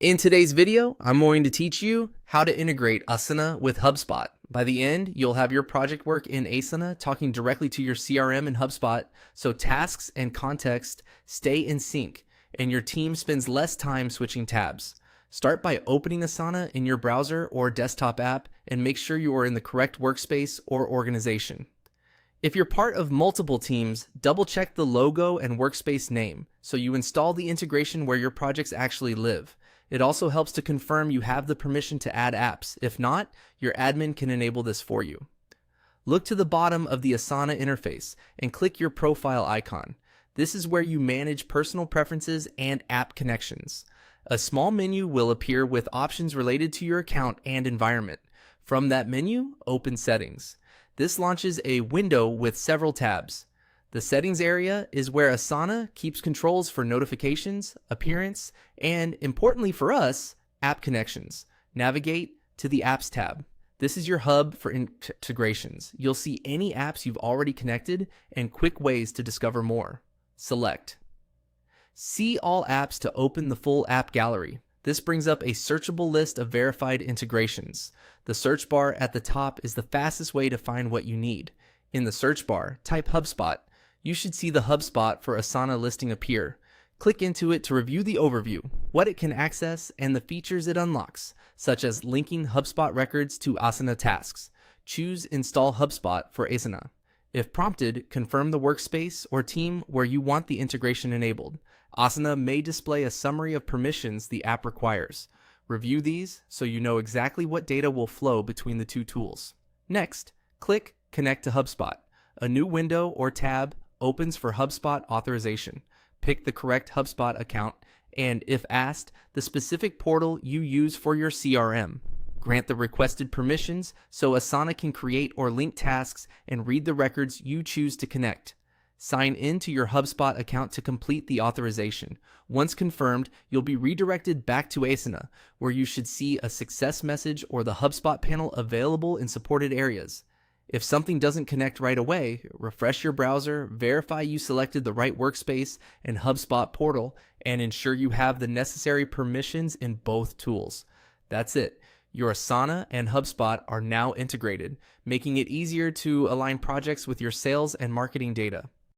In today's video, I'm going to teach you how to integrate Asana with HubSpot. By the end, you'll have your project work in Asana talking directly to your CRM in HubSpot, so tasks and context stay in sync, and your team spends less time switching tabs. Start by opening Asana in your browser or desktop app and make sure you are in the correct workspace or organization. If you're part of multiple teams, double-check the logo and workspace name so you install the integration where your projects actually live. It also helps to confirm you have the permission to add apps. If not, your admin can enable this for you. Look to the bottom of the Asana interface and click your profile icon. This is where you manage personal preferences and app connections. A small menu will appear with options related to your account and environment. From that menu, open Settings. This launches a window with several tabs. The settings area is where Asana keeps controls for notifications, appearance, and importantly for us, app connections. Navigate to the Apps tab. This is your hub for integrations. You'll see any apps you've already connected and quick ways to discover more. Select. See all apps to open the full app gallery. This brings up a searchable list of verified integrations. The search bar at the top is the fastest way to find what you need. In the search bar, type HubSpot. You should see the HubSpot for Asana listing appear. Click into it to review the overview, what it can access, and the features it unlocks, such as linking HubSpot records to Asana tasks. Choose Install HubSpot for Asana. If prompted, confirm the workspace or team where you want the integration enabled. Asana may display a summary of permissions the app requires. Review these so you know exactly what data will flow between the two tools. Next, click Connect to HubSpot. A new window or tab opens for HubSpot authorization. Pick the correct HubSpot account and, if asked, the specific portal you use for your CRM. Grant the requested permissions so Asana can create or link tasks and read the records you choose to connect. Sign in to your HubSpot account to complete the authorization. Once confirmed, you'll be redirected back to Asana, where you should see a success message or the HubSpot panel available in supported areas. If something doesn't connect right away, refresh your browser, verify you selected the right workspace and HubSpot portal, and ensure you have the necessary permissions in both tools. That's it. Your Asana and HubSpot are now integrated, making it easier to align projects with your sales and marketing data.